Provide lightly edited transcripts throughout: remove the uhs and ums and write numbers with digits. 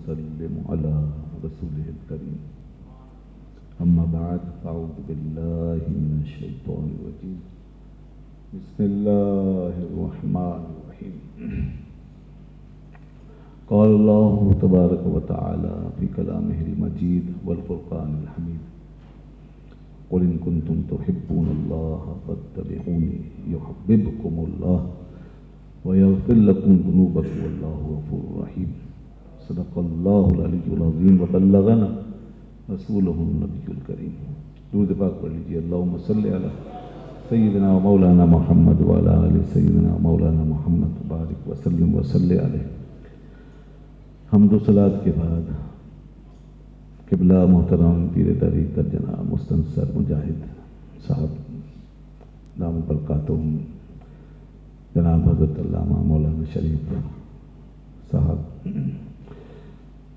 وسلم على رسوله الكريم أما بعد أعوذ بالله من الشيطان الرجيم بسم الله الرحمن الرحيم قال الله تبارك وتعالى في كلامه المجيد والفرقان الحميد قل إن كنتم تحبون الله فاتبعوني يحببكم الله ويغفر لكم ذنوبكم والله غفور رحيم صدق الله العلي العظيم وبلغنا رسوله النبي الكريم. درود پاک پڑھ لیجیے. اللهم صل على سيدنا ومولانا محمد وعلى آل سيدنا ومولانا محمد بارک وسلم وصلی علیہ. حمد و صلات کے بعد قبلہ محترم پیر طریقت جناب مستنصر مجاہد صاحب دام برکاتہم، جناب حضرت علامہ مولانا شریف صاحب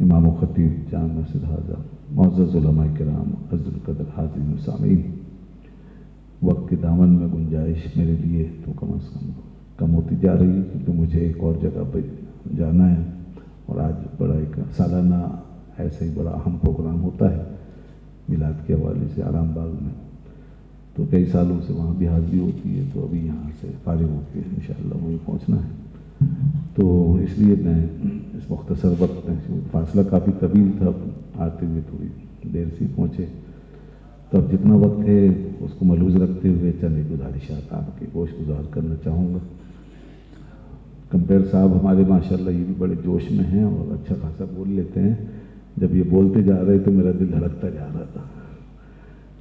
امام و خطیب جامع مسجد حاضر، معزز علماء کرام، عزیز القدر حاضرین و سامعین، وقت کے دامن میں گنجائش میرے لیے تو کم از کم ہوتی جا رہی ہے کیونکہ مجھے ایک اور جگہ پہ جانا ہے اور آج بڑا ایک سالانہ ایسا ہی بڑا اہم پروگرام ہوتا ہے میلاد کے حوالے سے آرام باغ میں، تو کئی سالوں سے وہاں بھی حاضری ہوتی ہے، تو ابھی یہاں سے فارغ ہو کے انشاءاللہ وہیں پہنچنا ہے. تو اس لیے میں اس مختصر وقت میں فاصلہ کافی طویل تھا، آتے ہوئے تھوڑی دیر سے پہنچے، تو اب جتنا وقت ہے اس کو ملحوظ رکھتے ہوئے چند گزارشات آپ کے گوش گزار کرنا چاہوں گا. کمپیر صاحب ہمارے ماشاءاللہ یہ بھی بڑے جوش میں ہیں اور اچھا خاصا بول لیتے ہیں. جب یہ بولتے جا رہے تو میرا دل دھڑکتا جا رہا تھا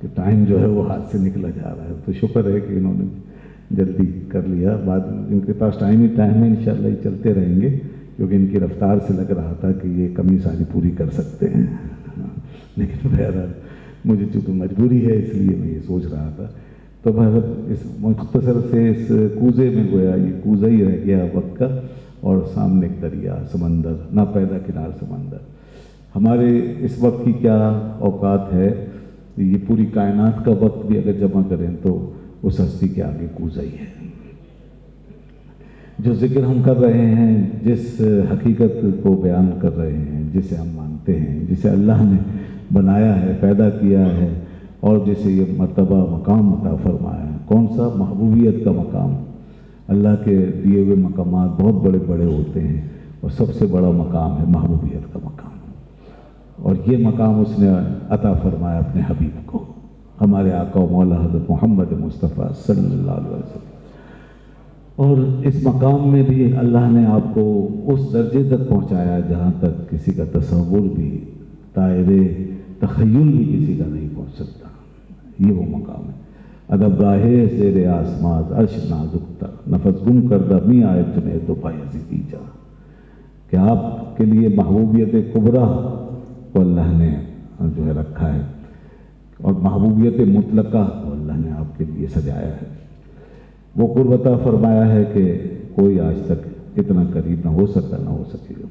کہ ٹائم جو ہے وہ ہاتھ سے نکلا جا رہا ہے. تو شکر ہے کہ انہوں نے جلدی کر لیا. بعد ان کے پاس ٹائم ہی ٹائم ہے، انشاءاللہ یہ چلتے رہیں گے کیونکہ ان کی رفتار سے لگ رہا تھا کہ یہ کمی ساری پوری کر سکتے ہیں. لیکن بہرحال مجھے چونکہ مجبوری ہے اس لیے میں یہ سوچ رہا تھا. تو بہرحال اس مختصر سے اس کوزے میں گویا یہ کوزہ ہی رہ گیا وقت کا، اور سامنے ایک دریا سمندر، ناپیدا کنار سمندر. ہمارے اس وقت کی کیا اوقات ہے، یہ پوری کائنات کا وقت بھی اگر جمع کریں تو اس ہستی کے آگے کوزہ ہی ہے. جو ذکر ہم کر رہے ہیں، جس حقیقت کو بیان کر رہے ہیں، جسے ہم مانتے ہیں، جسے اللہ نے بنایا ہے، پیدا کیا ہے اور جسے یہ مرتبہ مقام عطا فرمایا ہے، کون سا؟ محبوبیت کا مقام. اللہ کے دیے ہوئے مقامات بہت بڑے بڑے ہوتے ہیں اور سب سے بڑا مقام ہے محبوبیت کا مقام، اور یہ مقام اس نے عطا فرمایا اپنے حبیب کو، ہمارے آقا و مولا حضرت محمد مصطفیٰ صلی اللہ علیہ وسلم. اور اس مقام میں بھی اللہ نے آپ کو اس درجے تک پہنچایا جہاں تک کسی کا تصور بھی، دائرے تخیل بھی کسی کا نہیں پہنچ سکتا. یہ وہ مقام ہے. ادب راہے زیر آسماں عرش نازک تر، نفس گم کردہ می آئے جنے دو پائے زیدی جا. کہ آپ کے لیے محبوبیت کبریٰ کو اللہ نے جو ہے رکھا ہے، اور محبوبیت مطلقہ کو اللہ نے آپ کے لیے سجایا ہے. وہ قرب عطا فرمایا ہے کہ کوئی آج تک اتنا قریب نہ ہو سکا، نہ ہو سکے گا.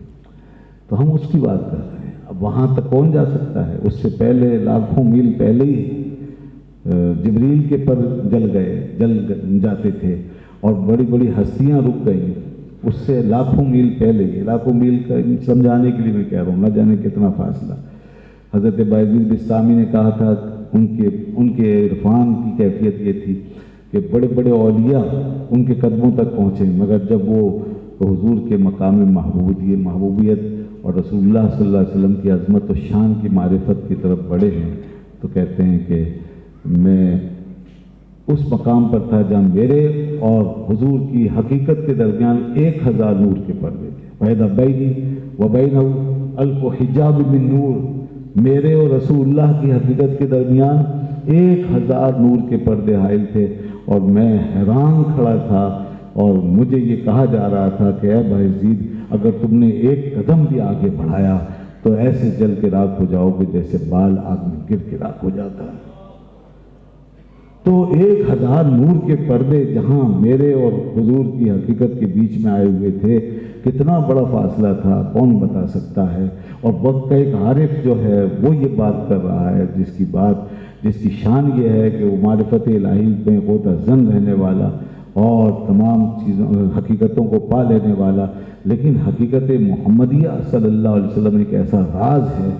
تو ہم اس کی بات کر رہے ہیں. اب وہاں تک کون جا سکتا ہے؟ اس سے پہلے لاکھوں میل پہلے ہی جبریل کے پر جل جاتے تھے اور بڑی بڑی ہستیاں رک گئیں. اس سے لاکھوں میل پہلے، لاکھوں میل کا سمجھانے کے لیے میں کہہ رہا ہوں، نہ جانے کتنا فاصلہ. حضرت بایزید بستامی نے کہا تھا ان کے عرفان کی کیفیت یہ تھی کہ بڑے بڑے اولیاء ان کے قدموں تک پہنچے، مگر جب وہ حضور کے مقام محبوبیت اور رسول اللہ صلی اللہ علیہ وسلم کی عظمت و شان کی معرفت کی طرف بڑھے ہیں تو کہتے ہیں کہ میں اس مقام پر تھا جہاں میرے اور حضور کی حقیقت کے درمیان 1000 نور کے پردے تھے. وَإِذَا بَيْنِي وَبَيْنَهُ أَلْفُ حِجَابٍ مِّن نُّور. میرے اور رسول اللہ کی حقیقت کے درمیان 1000 نور کے پردے حائل تھے، اور میں حیران کھڑا تھا اور مجھے یہ کہا جا رہا تھا کہ اے بایزید، اگر تم نے ایک قدم بھی آگے بڑھایا تو ایسے جل کے راکھ ہو جاؤ گے جیسے بال آگ میں گر کے راکھ ہو جاتا ہے. تو 1000 نور کے پردے جہاں میرے اور حضور کی حقیقت کے بیچ میں آئے ہوئے تھے، کتنا بڑا فاصلہ تھا کون بتا سکتا ہے. اور وقت کا ایک عارف جو ہے وہ یہ بات کر رہا ہے، جس کی شان یہ ہے کہ وہ معرفت الہی میں غوطہ زن رہنے والا اور تمام چیزوں حقیقتوں کو پا لینے والا، لیکن حقیقت محمدیہ صلی اللہ علیہ وسلم ایک ایسا راز ہے،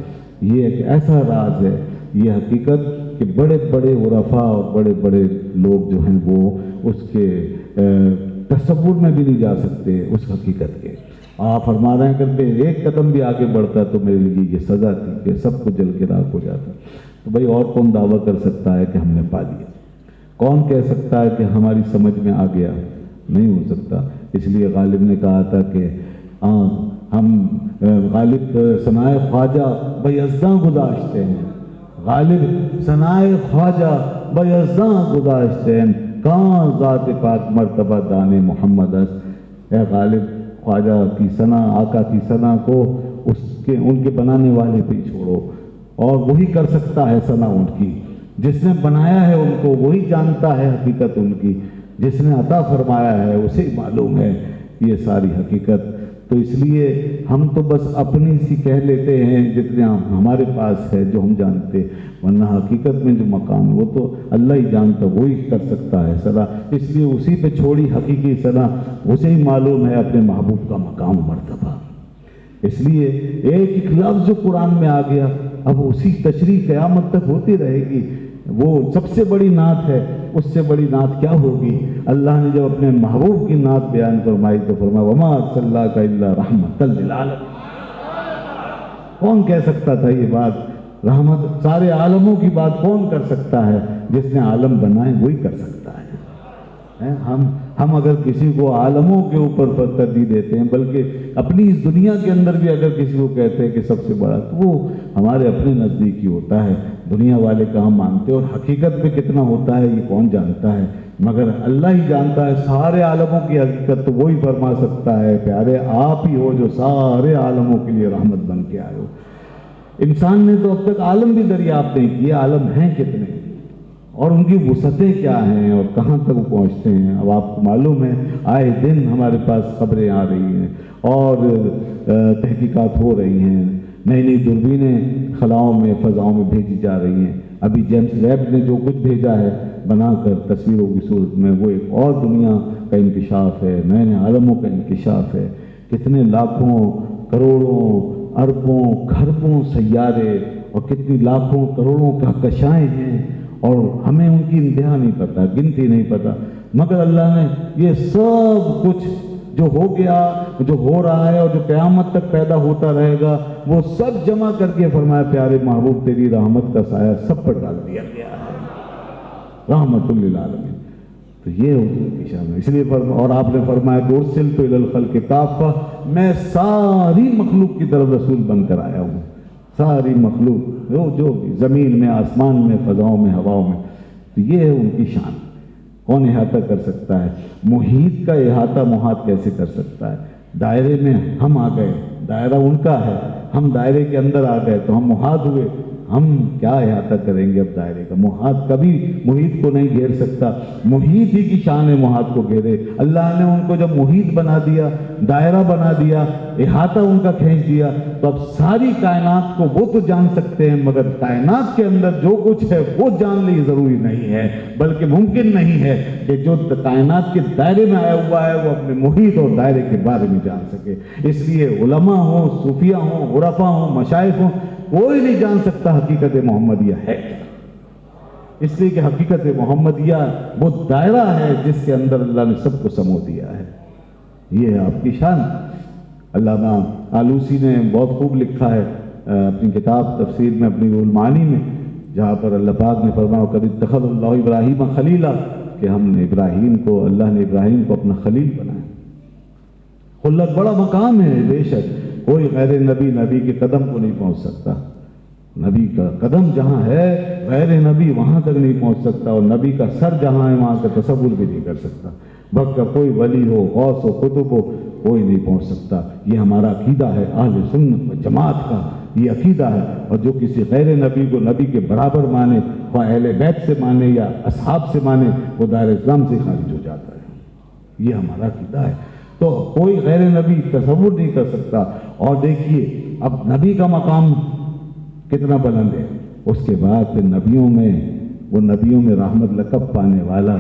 یہ ایک ایسا راز ہے، یہ حقیقت کہ بڑے بڑے عرفاء اور بڑے بڑے لوگ جو ہیں وہ اس کے تصور میں بھی نہیں جا سکتے اس حقیقت کے۔ آپ فرما رہے ہیں اگر میں ایک قدم بھی آگے بڑھتا تو میرے لیے یہ سزا تھی کہ سب کو جل کے راکھ ہو جاتا۔ تو بھائی اور کون دعویٰ کر سکتا ہے کہ ہم نے پا لیا؟ کون کہہ سکتا ہے کہ ہماری سمجھ میں آ گیا؟ نہیں ہو سکتا۔ اس لیے غالب نے کہا تھا کہ ہم غالب ثنائے خواجہ بیزداں گذاشتے ہیں، غالب ثنائے خواجہ بیزداں گذاشتے ہیں، کہاں ذات پاک مرتبہ دان محمد است۔ اے غالب خواجہ کی ثنا، آقا کی ثنا کو ان کے بنانے والے پہ چھوڑو، اور وہی کر سکتا ہے ثنا ان کی، جس نے بنایا ہے ان کو وہی جانتا ہے حقیقت ان کی، جس نے عطا فرمایا ہے اسے ہی معلوم ہے یہ ساری حقیقت۔ تو اس لیے ہم تو بس اپنی سی کہہ لیتے ہیں جتنا ہمارے پاس ہے جو ہم جانتے، ورنہ حقیقت میں جو مقام وہ تو اللہ ہی جانتا، وہی کر سکتا ہے صدا۔ اس لیے اسی پہ چھوڑی حقیقی صدا، اسے ہی معلوم ہے اپنے محبوب کا مقام مرتبہ۔ اس لیے ایک ایک لفظ جو قرآن میں آ گیا اب اسی تشریح قیامت تک ہوتی رہے گی۔ وہ سب سے بڑی نعت ہے، اس سے بڑی نعت کیا ہوگی؟ اللہ نے جب اپنے محبوب کی نعت بیان فرمائی تو فرمایا وما ارسلناک الا رحمۃ للعالمین۔ کون کہہ سکتا تھا یہ بات؟ رحمت سارے عالموں کی بات کون کر سکتا ہے؟ جس نے عالم بنائے وہی کر سکتا ہے۔ ہم اگر کسی کو عالموں کے اوپر ترجیح دیتے ہیں، بلکہ اپنی اس دنیا کے اندر بھی اگر کسی کو کہتے ہیں کہ سب سے بڑا، تو وہ ہمارے اپنے نزدیک ہی ہوتا ہے، دنیا والے کہاں مانتے ہیں، اور حقیقت میں کتنا ہوتا ہے یہ کون جانتا ہے؟ مگر اللہ ہی جانتا ہے سارے عالموں کی حقیقت، تو وہی فرما سکتا ہے پیارے آپ ہی ہو جو سارے عالموں کے لیے رحمت بن کے آئے ہو۔ انسان نے تو اب تک عالم بھی دریافت نہیں کیے، عالم ہیں کتنے اور ان کی وسعتیں کیا ہیں اور کہاں تک وہ پہنچتے ہیں۔ اب آپ کو معلوم ہے آئے دن ہمارے پاس خبریں آ رہی ہیں اور تحقیقات ہو رہی ہیں، نئی نئی دوربینیں خلاؤں میں فضاؤں میں بھیجی جا رہی ہیں۔ ابھی جیمس ویب نے جو کچھ بھیجا ہے بنا کر تصویروں کی صورت میں، وہ ایک اور دنیا کا انکشاف ہے، نئے نئے عالموں کا انکشاف ہے۔ کتنے لاکھوں کروڑوں اربوں کھربوں سیارے اور کتنی لاکھوں کروڑوں کہکشائیں ہیں، اور ہمیں ان کی انتہا نہیں پتہ، گنتی نہیں پتہ، مگر اللہ نے یہ سب کچھ جو ہو گیا، جو ہو رہا ہے اور جو قیامت تک پیدا ہوتا رہے گا، وہ سب جمع کر کے فرمایا پیارے محبوب تیری رحمت کا سایہ سب پر ڈال دیا گیا ہے، رحمت للعالمین۔ تو یہ حضور کی شان ہے۔ اس لیے اور آپ نے فرمایا کہ ارسلت الی الخلق کافہ، میں ساری مخلوق کی طرف رسول بن کر آیا ہوں، ساری مخلوق جو بھی زمین میں، آسمان میں، فضاؤں میں، ہواؤں میں۔ تو یہ ہے ان کی شان۔ کون احاطہ کر سکتا ہے؟ محیط کا احاطہ محاط کیسے کر سکتا ہے؟ دائرے میں ہم آ گئے، دائرہ ان کا ہے، ہم دائرے کے اندر آ گئے تو ہم محاط ہوئے۔ ہم کیا احاطہ کریں گے اب دائرے کا؟ محاط کبھی محیط کو نہیں گھیر سکتا، محیط ہی کی شان ہے محاط کو گھیرے۔ اللہ نے ان کو جب محیط بنا دیا، دائرہ بنا دیا، احاطہ ان کا کھینچ دیا، تو اب ساری کائنات کو وہ تو جان سکتے ہیں، مگر کائنات کے اندر جو کچھ ہے وہ جاننا یہ ضروری نہیں ہے، بلکہ ممکن نہیں ہے کہ جو کائنات کے دائرے میں آیا ہوا ہے وہ اپنے محیط اور دائرے کے بارے میں جان سکے۔ اس لیے علماء ہوں، صوفیہ ہوں، عرفاء ہوں، مشائخ ہوں، کوئی نہیں جان سکتا حقیقت محمدیہ ہے کیا۔ اس لیے کہ حقیقت محمدیہ وہ دائرہ ہے جس کے اندر اللہ نے سب کو سمو دیا ہے۔ یہ ہے آپ کی شان۔ علامہ آلوسی نے بہت خوب لکھا ہے اپنی کتاب تفسیر میں، اپنی روح المعانی میں، جہاں پر اللہ پاک نے فرمایا قد اتخذ اللہ ابراہیم خلیلا، کہ ہم نے ابراہیم کو، اللہ نے ابراہیم کو اپنا خلیل بنایا۔ خلت بڑا مقام ہے، بے شک کوئی غیر نبی نبی کے قدم کو نہیں پہنچ سکتا۔ نبی کا قدم جہاں ہے غیر نبی وہاں تک نہیں پہنچ سکتا، اور نبی کا سر جہاں ہے وہاں کا تصور بھی نہیں کر سکتا۔ وقت کا کوئی ولی ہو، غوث ہو، قطب ہو، کوئی نہیں پہنچ سکتا۔ یہ ہمارا عقیدہ ہے اہل سنت و جماعت کا، یہ عقیدہ ہے۔ اور جو کسی غیر نبی کو نبی کے برابر مانے، خواہ اہل بیت سے مانے یا اصحاب سے مانے، وہ دائرہ اسلام سے خارج ہو جاتا ہے۔ یہ ہمارا عقیدہ ہے۔ تو کوئی غیر نبی تصور نہیں کر سکتا۔ اور دیکھیے اب نبی کا مقام کتنا بلند ہے، اس کے بعد پھر نبیوں میں، وہ نبیوں میں رحمت لقب پانے والا،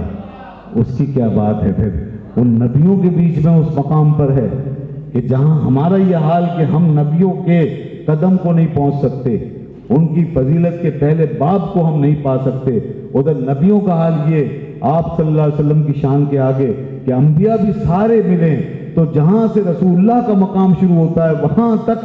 اس کی کیا بات ہے پھر ان نبیوں کے بیچ میں اس مقام پر ہے کہ جہاں ہمارا یہ حال کہ ہم نبیوں کے قدم کو نہیں پہنچ سکتے، ان کی فضیلت کے پہلے باب کو ہم نہیں پا سکتے، ادھر نبیوں کا حال یہ آپ صلی اللہ علیہ وسلم کی شان کے آگے کہ انبیاء بھی سارے ملیں تو جہاں سے رسول اللہ کا مقام شروع ہوتا ہے وہاں تک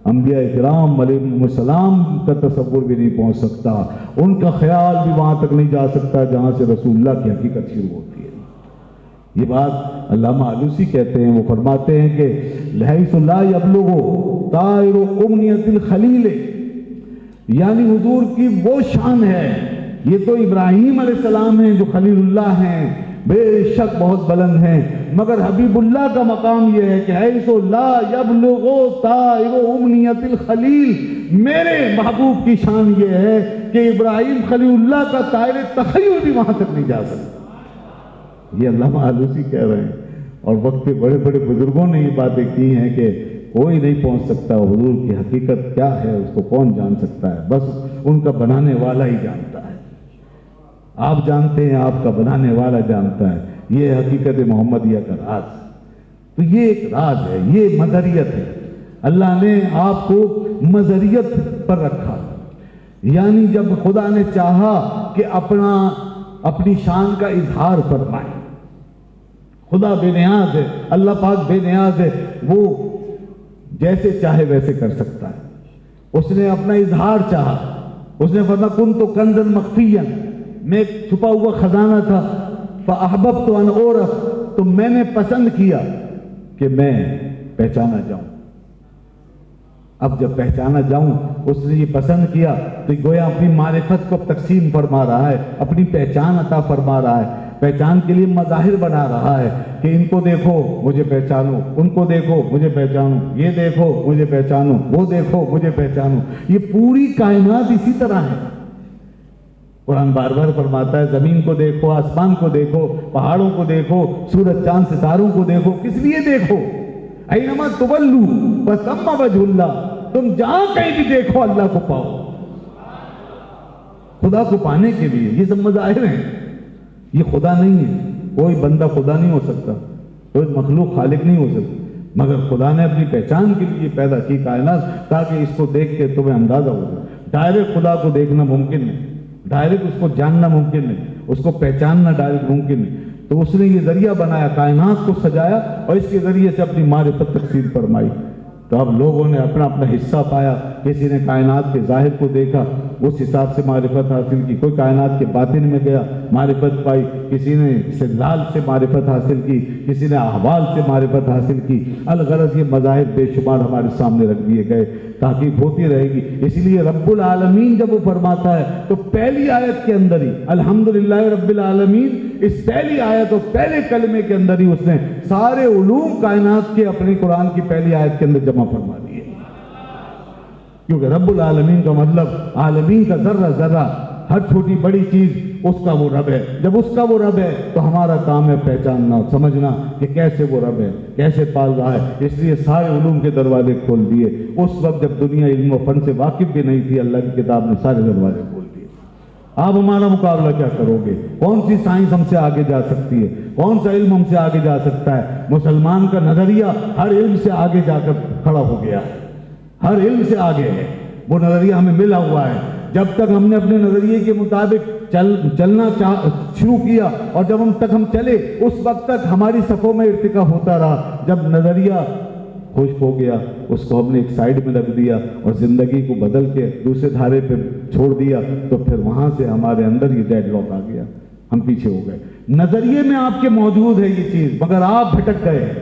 انبیاء کرام علیہم السلام کا تصور بھی نہیں پہنچ سکتا، ان کا خیال بھی وہاں تک نہیں جا سکتا جہاں سے رسول اللہ کی حقیقت شروع ہوتی ہے۔ یہ بات علامہ آلوسی کہتے ہیں، وہ فرماتے ہیں کہ لحیث لا یبلغ طائر امنیت الخلیل، یعنی حضور کی وہ شان ہے، یہ تو ابراہیم علیہ السلام ہیں جو خلیل اللہ ہیں، بے شک بہت بلند ہیں، مگر حبیب اللہ کا مقام یہ ہے کہ حیث لا یبلغ طائر امنیت الخلیل، میرے محبوب کی شان یہ ہے کہ ابراہیم خلیل اللہ کا طائر تخیل بھی وہاں تک نہیں جا سکتا۔ یہ علامہ آلوسی کہہ رہے ہیں، اور وقت کے بڑے بڑے بزرگوں نے یہ باتیں کی ہیں کہ کوئی نہیں پہنچ سکتا، حضور کی حقیقت کیا ہے اس کو کون جان سکتا ہے، بس ان کا بنانے والا ہی جانتا ہے۔ آپ جانتے ہیں، آپ کا بنانے والا جانتا ہے، یہ حقیقت محمدیہ کا راز۔ تو یہ ایک راز ہے، یہ مظہریت ہے، اللہ نے آپ کو مظہریت پر رکھا، یعنی جب خدا نے چاہا کہ اپنی شان کا اظہار فرمائے، خدا بے نیاز ہے، اللہ پاک بے نیاز ہے، وہ جیسے چاہے ویسے کر سکتا ہے۔ اس نے اپنا اظہار چاہا، اس نے فرمایا کن تو کنزن مخفیا، میں ایک چھپا ہوا خزانہ تھا، فاحببت ان اعرف، تو میں نے پسند کیا کہ میں پہچانا جاؤں۔ اب جب پہچانا جاؤں، اس نے یہ پسند کیا تو گویا اپنی معرفت کو تقسیم فرما رہا ہے، اپنی پہچان عطا فرما رہا ہے، پہچان کے لیے مظاہر بنا رہا ہے کہ ان کو دیکھو مجھے پہچانو، ان کو دیکھو مجھے پہچانو، یہ دیکھو مجھے پہچانو، وہ دیکھو مجھے پہچانو۔ یہ پوری کائنات اسی طرح ہے۔ قرآن بار بار فرماتا ہے زمین کو دیکھو، آسمان کو دیکھو، پہاڑوں کو دیکھو، سورج چاند ستاروں کو دیکھو، کس لیے دیکھو؟ اینما تولو فثم وجہ اللہ، تم جہاں کہیں بھی دیکھو اللہ کو پاؤ، خدا کو پانے کے لیے۔ یہ سب مظاہر ہیں، یہ خدا نہیں ہے، کوئی بندہ خدا نہیں ہو سکتا، کوئی مخلوق خالق نہیں ہو سکتی، مگر خدا نے اپنی پہچان کے لیے پیدا کی کائنات تاکہ اس کو دیکھ کے تمہیں اندازہ ہو جائے۔ ڈائریکٹ خدا کو دیکھنا ممکن نہیں، ڈائریکٹ اس کو جاننا ممکن نہیں، اس کو پہچاننا ڈائریکٹ ممکن نہیں، تو اس نے یہ ذریعہ بنایا، کائنات کو سجایا اور اس کے ذریعے سے اپنی معرفت تقسیم فرمائی۔ تو اب لوگوں نے اپنا اپنا حصہ پایا، کسی نے کائنات کے ظاہر کو دیکھا، اس حساب سے معرفت حاصل کی، کوئی کائنات کے باطن میں گیا معرفت پائی، کسی نے استدلال سے معرفت حاصل کی، کسی نے احوال سے معرفت حاصل کی۔ الغرض یہ مذاہب بے شمار ہمارے سامنے رکھ دیے گئے، تحقیق ہوتی رہے گی۔ اس لیے رب العالمین جب وہ فرماتا ہے تو پہلی آیت کے اندر ہی الحمدللہ رب العالمین، اس پہلی آیت اور پہلے کلمے کے اندر ہی اس نے سارے علوم کائنات کے اپنی قرآن کی پہلی آیت کے اندر جمع فرما دیے، کیونکہ رب العالمین کا مطلب عالمین کا ذرہ ذرہ، ہر چھوٹی بڑی چیز اس کا وہ رب ہے۔ جب اس کا وہ رب ہے تو ہمارا کام ہے پہچاننا، سمجھنا کہ کیسے وہ رب ہے، کیسے پال رہا ہے۔ اس لیے سارے علوم کے دروازے کھول دیے۔ اس وقت جب دنیا علم و فن سے واقف بھی نہیں تھی، اللہ کی کتاب نے سارے دروازے کھول دیے۔ آپ ہمارا مقابلہ کیا کرو گے؟ کون سی سائنس ہم سے آگے جا سکتی ہے؟ کون سا علم ہم سے آگے جا سکتا ہے؟ مسلمان کا نظریہ ہر علم سے آگے جا کر کھڑا ہو گیا ہے، ہر علم سے آگے ہے، وہ نظریہ ہمیں ملا ہوا ہے۔ جب تک ہم نے اپنے نظریے کے مطابق چلنا شروع کیا اور جب ہم چلے، اس وقت تک ہماری صفوں میں ارتقا ہوتا رہا۔ جب نظریہ خشک ہو گیا، اس کو ہم نے ایک سائیڈ میں رکھ دیا اور زندگی کو بدل کے دوسرے دھارے پہ چھوڑ دیا، تو پھر وہاں سے ہمارے اندر یہ ڈیڈ لاک آ گیا، ہم پیچھے ہو گئے۔ نظریے میں آپ کے موجود ہے یہ چیز، مگر آپ بھٹک گئے۔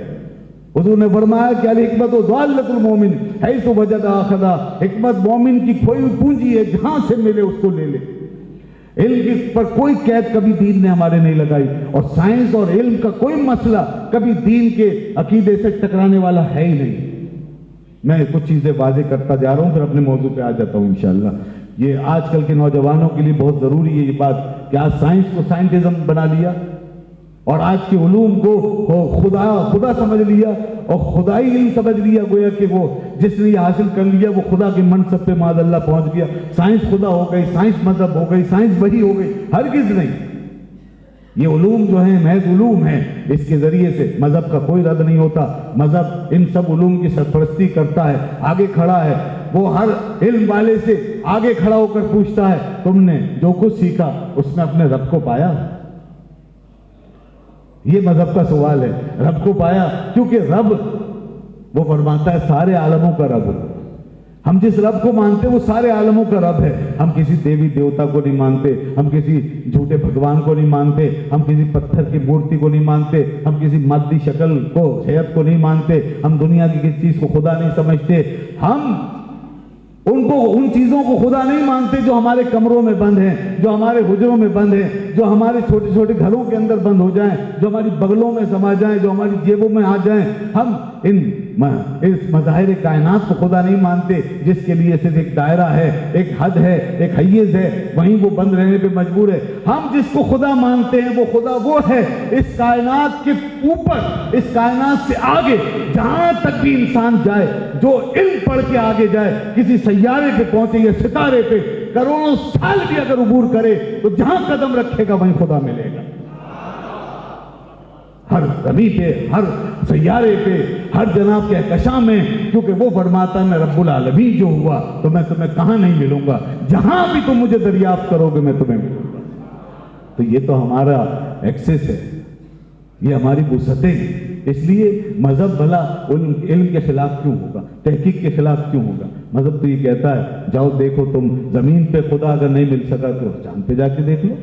حضور نے فرمایا کہ الحکمت ضالۃ المومن حیث وجد اخذا، حکمت مومن کی کھوئی ہوئی پونجی ہے، جہاں سے ملے اس کو لے لے۔ علم کی پر کوئی قید کبھی دین نے ہمارے نہیں لگائی، اور سائنس اور علم کا کوئی مسئلہ کبھی دین کے عقیدے سے ٹکرانے والا ہے ہی نہیں۔ میں کچھ چیزیں واضح کرتا جا رہا ہوں، پھر اپنے موضوع پہ آ جاتا ہوں انشاءاللہ۔ یہ آج کل کے نوجوانوں کے لیے بہت ضروری ہے یہ بات کہ آج سائنس کو سائنٹزم بنا لیا اور آج کے علوم کو خدا سمجھ لیا اور خدائی علم سمجھ لیا، گویا کہ وہ جس نے یہ حاصل کر لیا وہ خدا کے منصب پہ معاذ اللہ پہنچ گیا۔ سائنس خدا ہو گئی، سائنس مذہب ہو گئی، سائنس وہی ہو گئی، ہرگز نہیں۔ یہ علوم جو ہیں محض علوم ہیں، اس کے ذریعے سے مذہب کا کوئی رد نہیں ہوتا. مذہب ان سب علوم کی سرپرستی کرتا ہے، آگے کھڑا ہے. وہ ہر علم والے سے آگے کھڑا ہو کر پوچھتا ہے تم نے جو کچھ سیکھا اس میں اپنے رب کو پایا؟ یہ مذہب کا سوال ہے. رب کو پایا؟ کیونکہ رب وہ فرماتا ہے سارے عالموں کا رب. ہم جس رب کو مانتے وہ سارے عالموں کا رب ہے. ہم کسی دیوی دیوتا کو نہیں مانتے، ہم کسی جھوٹے بھگوان کو نہیں مانتے، ہم کسی پتھر کی مورتی کو نہیں مانتے، ہم کسی مادی شکل کو حیت کو نہیں مانتے، ہم دنیا کی کسی چیز کو خدا نہیں سمجھتے. ہم ان چیزوں کو خدا نہیں مانتے جو ہمارے کمروں میں بند ہیں، جو ہمارے حجروں میں بند ہیں، جو ہمارے چھوٹے چھوٹے گھروں کے اندر بند ہو جائیں، جو ہماری بغلوں میں سما جائیں، جو ہماری جیبوں میں آ جائیں. ہم اس مظاہر کائنات کو خدا نہیں مانتے جس کے لیے صرف ایک دائرہ ہے، ایک حد ہے، ایک حیز ہے، وہیں وہ بند رہنے پہ مجبور ہے. ہم جس کو خدا مانتے ہیں وہ خدا وہ ہے اس کائنات کے اوپر، اس کائنات سے آگے جہاں تک بھی انسان جائے، جو علم پڑھ کے آگے جائے، کسی سیارے پہ پہنچے یا ستارے پہ کروڑوں سال بھی اگر عبور کرے تو جہاں قدم رکھے گا وہیں خدا ملے گا. ہر زمین پہ، ہر سیارے پہ، ہر جناب کے کہکشاں میں، کیونکہ وہ فرماتا ہے میں رب العالمین جو ہوا تو میں تمہیں کہاں نہیں ملوں گا، جہاں بھی تم مجھے دریافت کرو گے میں تمہیں ملوں گا. تو یہ تو ہمارا ایکسس ہے، یہ ہماری وسعتیں ہیں. اس لیے مذہب بھلا علم کے خلاف کیوں ہوگا، تحقیق کے خلاف کیوں ہوگا؟ مذہب تو یہ کہتا ہے جاؤ دیکھو، تم زمین پہ خدا اگر نہیں مل سکا تو چاند پہ جا کے دیکھ لو،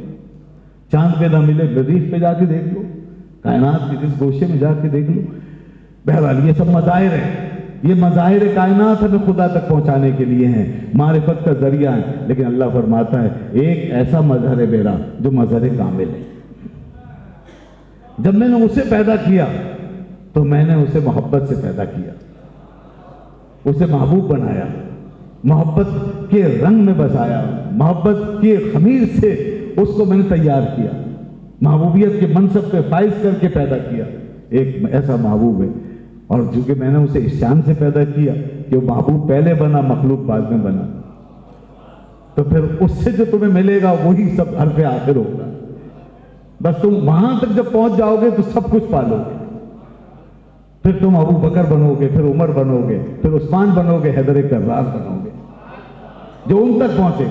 چاند پہ نہ ملے مریخ پہ جا کے دیکھ لو، کائنات کے جس گوشے میں جا کے دیکھ لو. بہرحال یہ سب مظاہر ہیں، یہ مظاہر کائنات ہمیں خدا تک پہنچانے کے لیے ہیں، معرفت کا ذریعہ ہے. لیکن اللہ فرماتا ہے ایک ایسا مظہر ہے میرا جو مظہر کامل ہے. جب میں نے اسے پیدا کیا تو میں نے اسے محبت سے پیدا کیا، اسے محبوب بنایا، محبت کے رنگ میں بسایا، محبت کے خمیر سے اس کو میں نے تیار کیا، محبوبیت کے منصب پہ فائز کر کے پیدا کیا. ایک ایسا محبوب ہے، اور چونکہ میں نے اسے اس شان سے پیدا کیا کہ وہ محبوب پہلے بنا، مخلوق بعد میں بنا، تو پھر اس سے جو تمہیں ملے گا وہی سب حرف آخر ہوگا. بس تم وہاں تک جب پہنچ جاؤ گے تو سب کچھ پالو گے. پھر تم ابو بکر بنو گے، پھر عمر بنو گے، پھر عثمان بنو گے، حیدر کرار بنو گے جو ان تک پہنچے.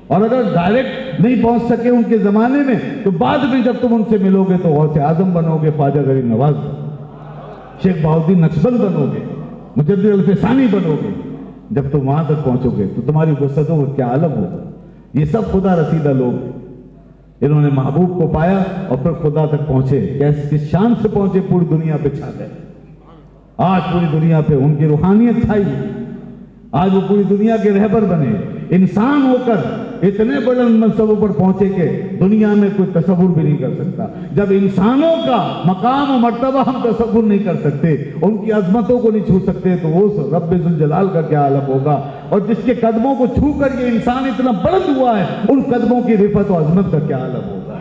اور اگر ڈائریکٹ نہیں پہنچ سکے ان کے زمانے میں تو بعد میں جب تم ان سے ملو گے تو غوث اعظم بنو گے، خواجہ غریب نواز، شیخ بہاؤالدین نقشبند بنو گے، مجدد الفسانی بنو گے. جب تم وہاں تک پہنچو گے تو تمہاری وسعتوں کا کیا عالم ہوگا. یہ سب خدا رسیدہ لوگ ہیں، انہوں نے محبوب کو پایا اور پھر خدا تک پہنچے. کس شان سے پہنچے، پوری دنیا پہ چھا گئے. آج پوری دنیا پہ ان کی روحانیت چھائی، آج وہ پوری دنیا کے رہبر بنے. انسان ہو کر اتنے بڑے منصبوں پر پہنچے کہ دنیا میں کوئی تصور بھی نہیں کر سکتا. جب انسانوں کا مقام و مرتبہ ہم تصور نہیں کر سکتے، ان کی عظمتوں کو نہیں چھو سکتے، تو وہ رب ذوالجلال کا کیا عالم ہوگا. اور جس کے قدموں کو چھو کر یہ انسان اتنا بلند ہوا ہے، ان قدموں کی رفعت و عظمت کا کیا عالم ہوگا.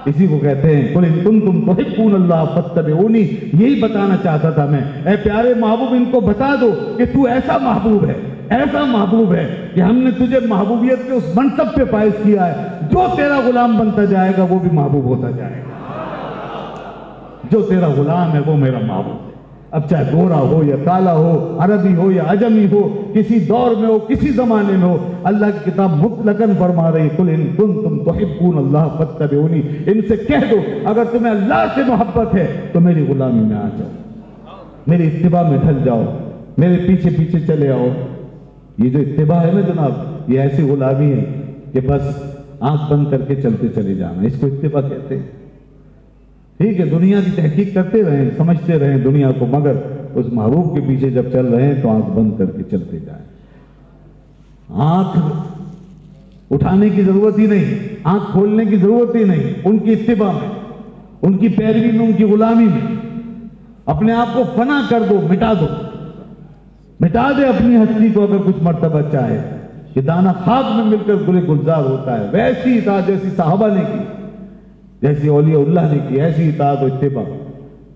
اسی کو کہتے ہیں قل ان کنتم تحبون اللہ فاتبعونی. یہی بتانا چاہتا تھا میں، اے پیارے محبوب ان کو بتا دو کہ تو ایسا محبوب ہے، ایسا محبوب ہے کہ ہم نے تجھے محبوبیت کے اس منصب پہ فائز کیا ہے. جو تیرا غلام بنتا جائے گا وہ بھی محبوب ہوتا جائے گا. جو تیرا غلام ہے وہ میرا محبوب ہے. اب چاہے گورا ہو یا کالا ہو، عربی ہو یا عجمی ہو، کسی دور میں ہو، کسی زمانے میں ہو، اللہ کی کتاب مطلقاً فرما رہی قل ان کنتم تحبون اللہ فاتبعونی. ان سے کہہ دو اگر تمہیں اللہ سے محبت ہے تو میری غلامی میں آ جاؤ، میری اتباع میں ڈھل جاؤ، میرے پیچھے پیچھے چلے آؤ. یہ جو اتباع ہے نا جناب، یہ ایسی غلامی ہے کہ بس آنکھ بند کر کے چلتے چلے جانا، اس کو اتباع کہتے ہیں. ٹھیک ہے، دنیا کی تحقیق کرتے رہیں، سمجھتے رہیں دنیا کو، مگر اس محبوب کے پیچھے جب چل رہے ہیں تو آنکھ بند کر کے چلتے جائیں. آنکھ اٹھانے کی ضرورت ہی نہیں، آنکھ کھولنے کی ضرورت ہی نہیں. ان کی اتباع میں، ان کی پیروی میں، ان کی غلامی میں اپنے آپ کو فنا کر دو، مٹا دو، مٹا دے اپنی ہستی کو. اگر کچھ مرتبہ چاہے کہ دانہ خاک میں مل کر گلے گلزار ہوتا ہے، ویسی اطاعت جیسی صحابہ نے کی، جیسی اولیاء اللہ نے کی، ایسی اطاعت و اتباع.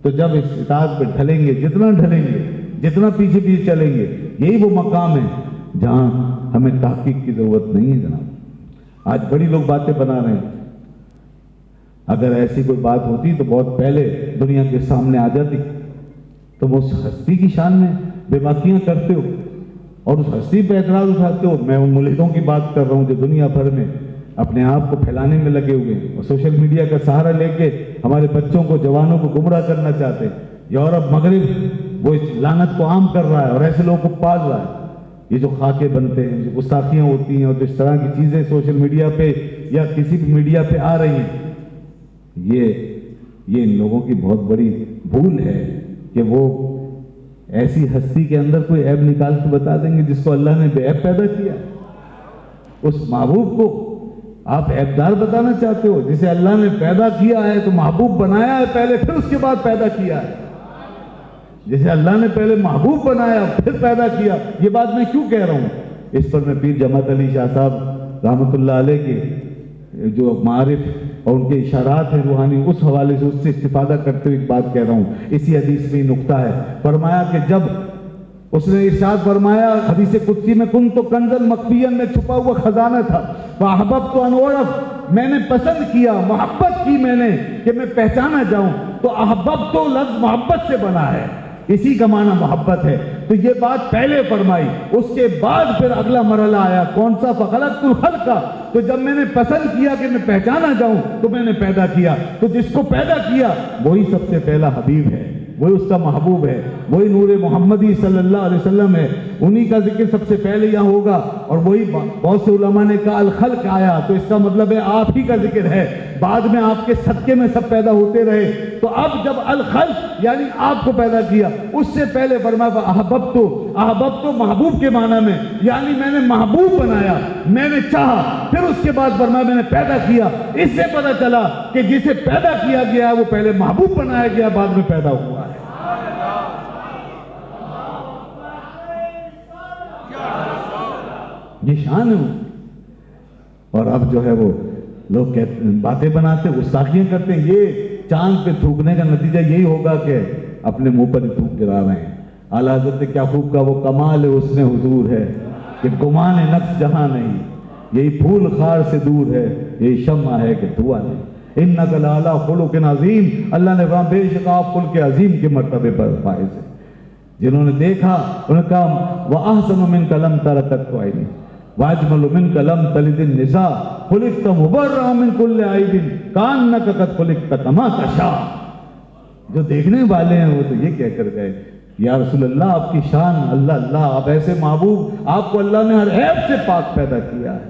تو جب اس اطاعت پہ ڈھلیں گے، جتنا ڈھلیں گے، جتنا پیچھے پیچھے چلیں گے، یہی وہ مقام ہے جہاں ہمیں تحقیق کی ضرورت نہیں ہے. جناب آج بڑی لوگ باتیں بنا رہے ہیں، اگر ایسی کوئی بات ہوتی تو بہت پہلے دنیا کے سامنے آ جاتی. تم اس ہستی کی شان میں بے باکیاں کرتے ہو اور اس ہستی پہ اعتراض اٹھاتے ہو. میں ان ملحدوں کی بات کر رہا ہوں جو دنیا بھر میں اپنے آپ کو پھیلانے میں لگے ہوئے ہیں اور سوشل میڈیا کا سہارا لے کے ہمارے بچوں کو، جوانوں کو گمراہ کرنا چاہتے ہیں. یورپ، مغرب وہ اس لعنت کو عام کر رہا ہے اور ایسے لوگوں کو پال رہا ہے. یہ جو خاکے بنتے ہیں، جو گستاخیاں ہوتی ہیں اور جو اس طرح کی چیزیں سوشل میڈیا پہ یا کسی بھی میڈیا پہ آ رہی ہیں، یہ ان لوگوں کی بہت بڑی بھول ہے کہ وہ ایسی ہستی کے اندر کوئی عیب نکال کے بتا دیں گے جس کو اللہ نے بے عیب پیدا کیا. اس محبوب کو آپ عیبدار بتانا چاہتے ہو جسے اللہ نے پیدا کیا ہے، تو محبوب بنایا ہے پہلے، پھر اس کے بعد پیدا کیا ہے. جسے اللہ نے پہلے محبوب بنایا پھر پیدا کیا. یہ بات میں کیوں کہہ رہا ہوں؟ اس پر میں پیر جماعت علی شاہ صاحب رحمۃ اللہ علیہ کے جو معارف اور ان کے اشارات ہیں روحانی، اس حوالے سے اس سے استفادہ کرتے ہوئے ایک بات کہہ رہا ہوں. اسی حدیث میں نقطہ ہے. فرمایا کہ جب اس نے ارشاد فرمایا حدیث قدسی میں، کن تو کنزن مخفیاً میں چھپا ہوا خزانہ تھا، فاحببت ان اعرف، میں نے پسند کیا، محبت کی میں نے کہ میں پہچانا جاؤں. تو احببت تو لفظ محبت سے بنا ہے، اسی کا معنی محبت ہے. تو یہ بات پہلے فرمائی، اس کے بعد پھر اگلا مرحلہ آیا کون سا؟ فخلقت الخلق. تو جب میں نے پسند کیا کہ میں پہچانا جاؤں تو میں نے پیدا کیا. تو جس کو پیدا کیا وہی سب سے پہلا حبیب ہے، وہی اس کا محبوب ہے، وہی نور محمدی صلی اللہ علیہ وسلم ہے. انہی کا ذکر سب سے پہلے یہاں ہوگا. اور وہی بہت سے علماء نے کہا الخلق آیا تو اس کا مطلب ہے آپ ہی کا ذکر ہے. بعد میں آپ کے صدقے میں سب پیدا ہوتے رہے. تو اب جب الخلق یعنی آپ کو پیدا کیا، اس سے پہلے فرمایا احببت تو محبوب کے معنی میں، یعنی میں نے محبوب بنایا، میں نے چاہا، پھر اس کے بعد فرمایا میں نے پیدا کیا. اس سے پتہ چلا کہ جسے پیدا کیا گیا ہے وہ پہلے محبوب بنایا گیا، بعد میں پیدا ہوا ہے. یہ شان ہے. اور اب جو ہے وہ لوگ باتیں بناتے، گستاخیاں کرتے ہیں. یہ چاند پہ تھوکنے کا نتیجہ یہی ہوگا کہ اپنے منہ پر ہی تھوک گرا رہے ہیں. اعلیٰ حضرت کیا خوب کا وہ کمال حسن حضور ہے کہ گمان نقص جہاں نہیں، یہی پھول خار سے دور ہے، یہی شمع ہے کہ دھواں نہیں. انک لعلی خلق عظیم. اللہ نے کہا بے شک آپ خلق عظیم کے مرتبے پر فائز ہیں. جنہوں نے دیکھا انہوں نے کہا وَأَحْسَنُ مِنْكَ لَمْ تَرَ قَطُّ عَيْنٌ وَأَجْمَلُ مِنْكَ لَمْ تَلِدِ النِّسَاءُ خُلِقْتَ مُبَرَّأً مِنْ كُلِّ عَيْبٍ كَأَنَّكَ قَدْ خُلِقْتَ كَمَا تَشَاءُ. جو دیکھنے والے ہیں وہ تو یہ کہہ کر گئے یا رسول اللہ آپ کی شان، اللہ آپ ایسے محبوب، آپ کو اللہ نے ہر عیب سے پاک پیدا کیا ہے.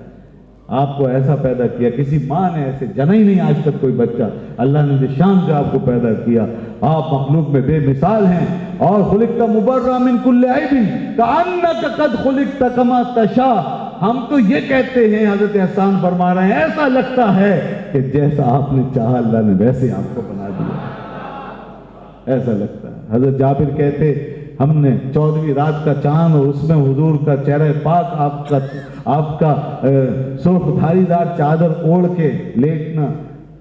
آپ کو ایسا پیدا کیا، کسی ماں نے ایسے جنا ہی نہیں آج تک کوئی بچہ. اللہ نے جس شان سے آپ کو پیدا کیا، آپ مخلوق میں بے مثال ہیں. اور خلقت مبرأ من کل عیب کأنک قد خلقت کما تشاء. ہم تو یہ کہتے ہیں، حضرت احسان فرما رہے ہیں، ایسا لگتا ہے کہ جیسا آپ نے چاہا اللہ نے ویسے آپ کو بنا دیا. ایسا لگتا ہے. حضرت جابر کہتے ہم نے 14ویں رات کا چاند اور اس میں حضور کا چہرہ پاک، آپ کا سرخ دھاری دار چادر اوڑھ کے لیٹنا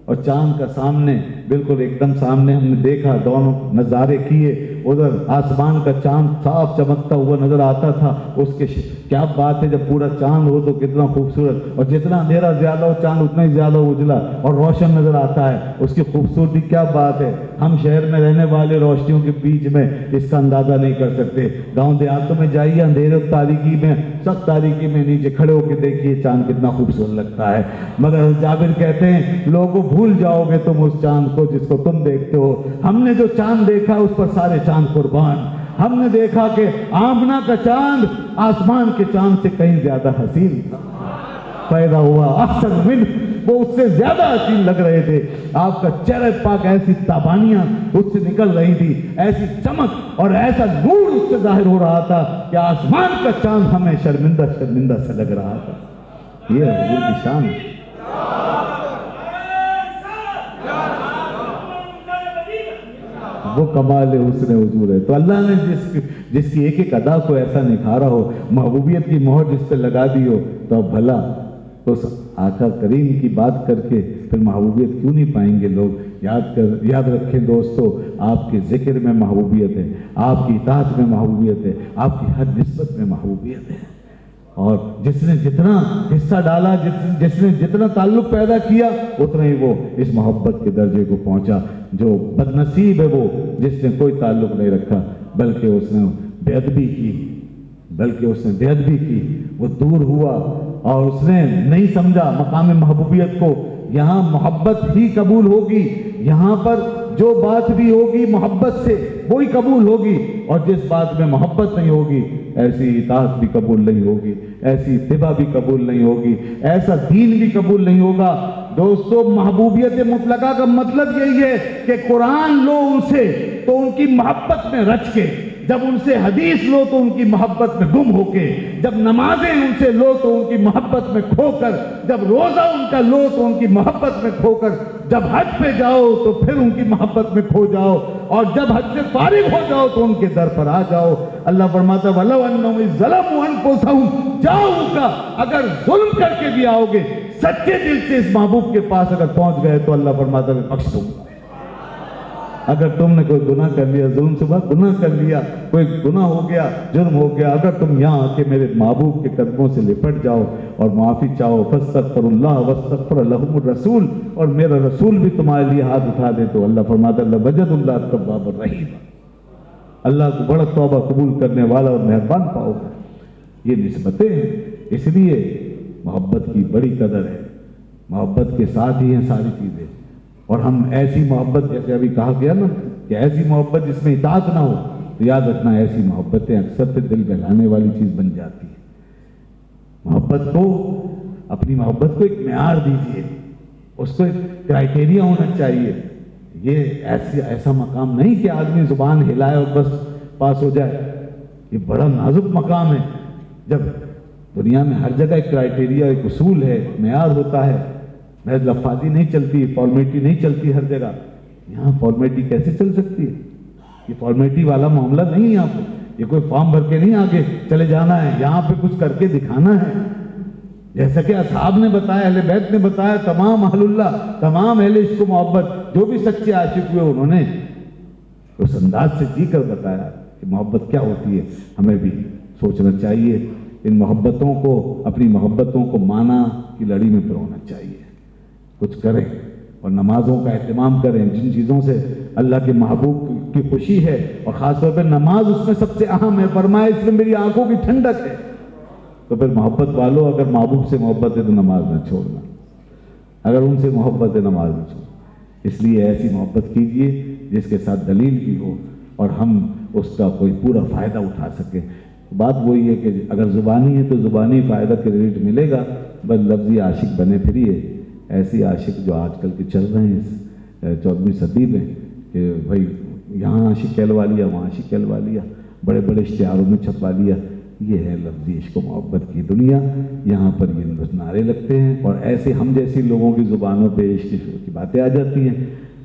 اور چاند کا سامنے بالکل ایک دم سامنے ہم نے دیکھا، دونوں نظارے کیے. ادھر آسمان کا چاند صاف چمکتا ہوا نظر آتا تھا. اس کے کیا بات ہے، جب پورا چاند ہو تو کتنا خوبصورت، اور جتنا اندھیرا زیادہ ہو چاند اتنا ہی زیادہ اجلا اور روشن نظر آتا ہے. اس کی خوبصورتی کیا بات ہے. ہم شہر میں رہنے والے روشنیوں کے بیچ میں اس کا اندازہ نہیں کر سکتے. گاؤں دیہاتوں میں جائیے، اندھیرے تاریکی میں، سخت تاریکی میں نیچے کھڑے ہو کے دیکھیے چاند کتنا خوبصورت لگتا ہے. مگر جابر کہتے ہیں لوگوں بھول جاؤ گے تم اس چاند کو جس کو تم دیکھتے ہو. ہم نے جو چاند دیکھا اس پر سارے چاند قربان. ہم نے دیکھا کہ آمنہ کا چاند آسمان کے چاند سے کہیں زیادہ حسین پیدا ہوا. احسن من، وہ اس سے زیادہ حسین لگ رہے تھے. آپ کا چہرہ پاک، ایسی تابانیاں اس سے نکل رہی تھی، ایسی چمک اور ایسا نور اس سے ظاہر ہو رہا تھا کہ آسمان کا چاند ہمیں شرمندہ سے لگ رہا تھا. یہ حضور کی شان ہے. وہ کمال حسن حضور ہے. تو اللہ نے جس کی ایک ایک ادا کو ایسا نکھارا ہو، محبوبیت کی مہر جس پہ لگا دی ہو، تو اب بھلا اس آقا کریم کی بات کر کے پھر محبوبیت کیوں نہیں پائیں گے لوگ. یاد رکھیں دوستو، آپ کے ذکر میں محبوبیت ہے، آپ کی اطاعت میں محبوبیت ہے، آپ کی ہر نسبت میں محبوبیت ہے. اور جس نے جتنا حصہ ڈالا، جس نے جتنا تعلق پیدا کیا، اتنا ہی وہ اس محبت کے درجے کو پہنچا۔ جو بد نصیب ہے وہ جس نے کوئی تعلق نہیں رکھا، بلکہ اس نے بے ادبی کی، وہ دور ہوا اور اس نے نہیں سمجھا مقام محبوبیت کو۔ یہاں محبت ہی قبول ہوگی، یہاں پر جو بات بھی ہوگی محبت سے وہی قبول ہوگی، اور جس بات میں محبت نہیں ہوگی ایسی اطاعت بھی قبول نہیں ہوگی، ایسی اتباع بھی قبول نہیں ہوگی، ایسا دین بھی قبول نہیں ہوگا۔ دوستو، محبوبیت مطلقہ کا مطلب یہی ہے کہ قرآن لو ان سے تو ان کی محبت میں رچ کے، جب ان سے حدیث لو تو ان کی محبت میں گم ہو کے، جب نمازیں ان سے لو تو ان کی محبت میں کھو کر، جب روزہ ان کا لو تو ان کی محبت میں کھو کر، جب حج پہ جاؤ تو پھر ان کی محبت میں کھو جاؤ، اور جب حج سے فارغ ہو جاؤ تو ان کے در پر آ جاؤ۔ اللہ فرماتا ہے وَلَوْ أَنَّهُمْ إِذْ ظَلَمُوا أَنفُسَهُمْ جَاءُوكَ، اگر ظلم کر کے بھی آؤ گے، سچے دل سے اس محبوب کے پاس اگر پہنچ گئے تو اللہ فرماتا ہے بخش دوں گا۔ اگر تم نے کوئی گناہ کر لیا، ظلم سے بات گناہ کر لیا، کوئی گناہ ہو گیا، جرم ہو گیا، اگر تم یہاں آ کے میرے محبوب کے قدموں سے لپٹ جاؤ اور معافی چاہو، فاستغفروا اللہ واستغفر لهم الرسول، اور میرا رسول بھی تمہارے لیے ہاتھ اٹھا دے، تو اللہ فرماتا ہے لوجدوا اللہ توابا رحیما، اللہ کو بڑا توبہ قبول کرنے والا اور مہربان پاؤ گے۔ یہ نسبتیں ہیں، اس لیے محبت کی بڑی قدر ہے، محبت کے ساتھ ہی ہیں ساری چیزیں۔ اور ہم ایسی محبت، جیسے ابھی کہا گیا نا کہ ایسی محبت جس میں اطاعت نہ ہو، تو یاد رکھنا ایسی محبتیں اکثر پھر دل بہلانے والی چیز بن جاتی ہے۔ محبت کو، اپنی محبت کو ایک معیار دیجیے، اس کو ایک کرائٹیریا ہونا چاہیے۔ یہ ایسا مقام نہیں کہ آدمی زبان ہلائے اور بس پاس ہو جائے، یہ بڑا نازک مقام ہے۔ جب دنیا میں ہر جگہ ایک کرائٹیریا، ایک اصول ہے، معیار ہوتا ہے، محض لفاظی نہیں چلتی، فارمیلٹی نہیں چلتی ہر جگہ۔ یہاں فارمیلٹی کیسے چل سکتی ہے؟ یہ فارمیلٹی والا معاملہ نہیں ہے یہاں پہ، یہ کوئی فارم بھر کے نہیں آگے چلے جانا ہے، یہاں پہ کچھ کر کے دکھانا ہے۔ جیسا کہ اصحاب نے بتایا، اہل بیت نے بتایا، تمام اہل اللہ، تمام اہل عشق و محبت جو بھی سچے عاشق ہوئے، انہوں نے اس انداز سے جی کر بتایا کہ محبت کیا ہوتی ہے۔ ہمیں بھی سوچنا چاہیے، ان محبتوں کو، اپنی محبتوں کو معنی کی لڑی میں پرونا چاہیے، کچھ کریں اور نمازوں کا اہتمام کریں، جن چیزوں سے اللہ کے محبوب کی خوشی ہے، اور خاص طور پہ نماز اس میں سب سے اہم ہے۔ فرمایا اس میں میری آنکھوں کی ٹھنڈک ہے۔ تو پھر محبت والوں، اگر محبوب سے محبت ہے تو نماز نہ چھوڑنا، اگر ان سے محبت ہے نماز نہ چھوڑنا۔ اس لیے ایسی محبت کیجیے جس کے ساتھ دلیل بھی ہو اور ہم اس کا کوئی پورا فائدہ اٹھا سکیں۔ بات وہی ہے کہ اگر زبانی ہے تو زبانی فائدہ کریڈٹ ملے گا، بس لفظی عاشق بنے پھریے، ایسی عاشق جو آج کل کے چل رہے ہیں 14ویں صدی میں، کہ بھائی یہاں عاشق کہلوا لیا، وہاں عاشق کہلوا لیا، بڑے بڑے اشتہاروں میں چھپوا لیا۔ یہ ہے لفظی عشق و محبت کی دنیا، یہاں پر یہ نعرے لگتے ہیں، اور ایسے ہم جیسی لوگوں کی زبانوں پہ عشق کی باتیں آ جاتی ہیں۔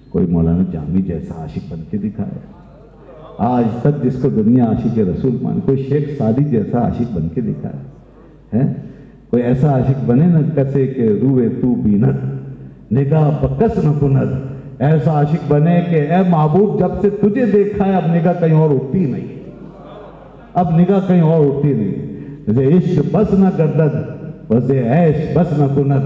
کوئی مولانا جامی جیسا عاشق بن کے دکھائے آج تک، جس کو دنیا عاشق رسول مان، کوئی شیخ سعدی جیسا عاشق بن کے دکھائے ہے؟ کوئی ایسا عاشق بنے نہ کسے کہ روئے تو بیند، نگاہ بکس نہ کند، ایسا عاشق بنے کہ اے محبوب جب سے تجھے دیکھا ہے اب نگاہ کہیں اور اٹھتی نہیں، اب نگاہ کہیں اور اٹھتی نہیں۔ جیسے عشق بس نہ گردد ویسے عیش بس نہ کند۔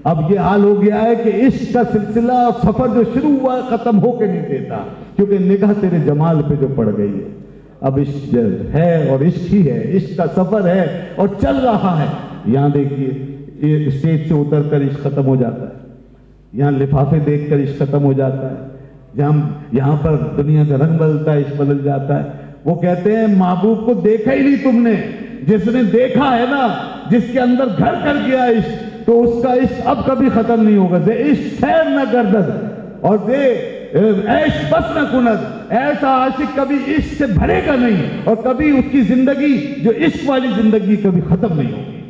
اب یہ حال ہو گیا ہے کہ عشق کا سلسلہ اور سفر جو شروع ہوا ہے ختم ہو کے نہیں دیتا، کیونکہ نگاہ تیرے جمال پہ جو پڑ گئی ہے۔ اب عشق ہے اور عشق ہی ہے، عشق کا سفر ہے اور چل رہا ہے۔ یہاں دیکھیے، یہ اسٹیج سے اتر کر عشق ختم ہو جاتا ہے، یہاں لفافے دیکھ کر عشق ختم ہو جاتا ہے، یہاں پر دنیا کا رنگ بدلتا ہے، عشق بدل جاتا ہے۔ وہ کہتے ہیں محبوب کو دیکھا ہی نہیں تم نے، جس نے دیکھا ہے نا، جس کے اندر گھر کر گیا عشق، تو اس کا عشق اب کبھی ختم نہیں ہوگا۔ زے عشق سیر نہ گردد اور زے عیش بس نہ کند، ایسا عاشق کبھی عشق سے بھرے گا نہیں، اور کبھی اس کی زندگی جو عشق والی زندگی کبھی ختم نہیں ہوگی۔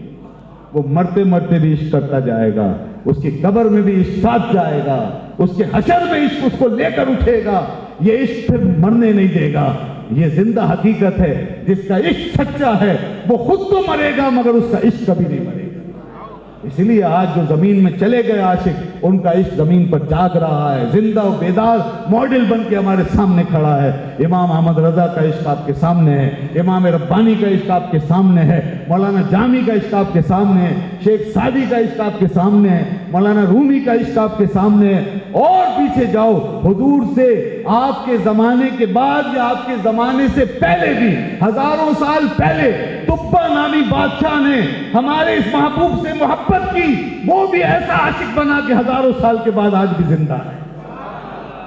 وہ مرتے مرتے بھی عشق کرتا جائے گا، اس کی قبر میں بھی عشق ساتھ جائے گا، اس کے حشر میں عشق اس کو لے کر اٹھے گا۔ یہ عشق پھر مرنے نہیں دے گا، یہ زندہ حقیقت ہے۔ جس کا عشق سچا ہے وہ خود تو مرے گا مگر اس کا عشق کبھی نہیں مرے گا۔ اس لیے آج جو زمین میں چلے گئے عاشق، ان کا عشق زمین پر جاگ رہا ہے، زندہ و بیدار ماڈل بن کے ہمارے سامنے کھڑا ہے۔ امام احمد رضا کا عشق آپ کے سامنے ہے، امام ربانی کا عشق آپ کے سامنے ہے، مولانا جامی کا عشق آپ کے سامنے ہے، شیخ سعدی کا عشق آپ کے سامنے ہے، مولانا رومی کا عشق آپ کے سامنے ہے۔ اور پیچھے جاؤ، حضور سے آپ کے زمانے کے بعد یا آپ کے زمانے سے پہلے بھی ہزاروں سال پہلے تبا نامی بادشاہ نے ہمارے اس محبوب سے محبت کی، وہ بھی ایسا عاشق بنا کہ ہزاروں سال کے بعد آج بھی زندہ ہے۔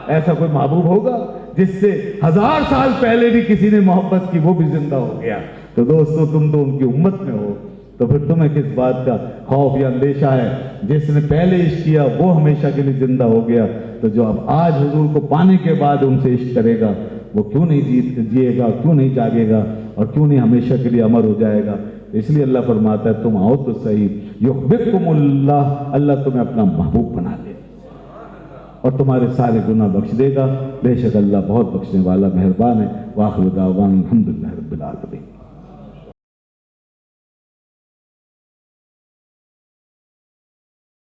ایسا کوئی محبوب ہوگا جس سے 1000 سال پہلے بھی کسی نے محبت کی، وہ بھی زندہ ہو گیا؟ تو دوستو، تم تو ان کی امت میں ہو، تو پھر تمہیں کس بات کا خوف یا اندیشہ ہے؟ جس نے پہلے عشق کیا وہ ہمیشہ کے لیے زندہ ہو گیا، تو جو اب آج حضور کو پانے کے بعد ان سے عشق کرے گا، وہ کیوں نہیں جیے گا، کیوں نہیں جاگے گا، اور کیوں نہیں ہمیشہ کے لیے امر ہو جائے گا؟ اس لیے اللہ فرماتا ہے تم آؤ تو صحیح، یحببکم اللہ، اللہ تمہیں اپنا محبوب بنا دے اور تمہارے سارے گناہ بخش دے گا۔ بے شک اللہ بہت بخشنے والا مہربان ہے۔ وآخر دعوانا الحمدللہ رب العالمین۔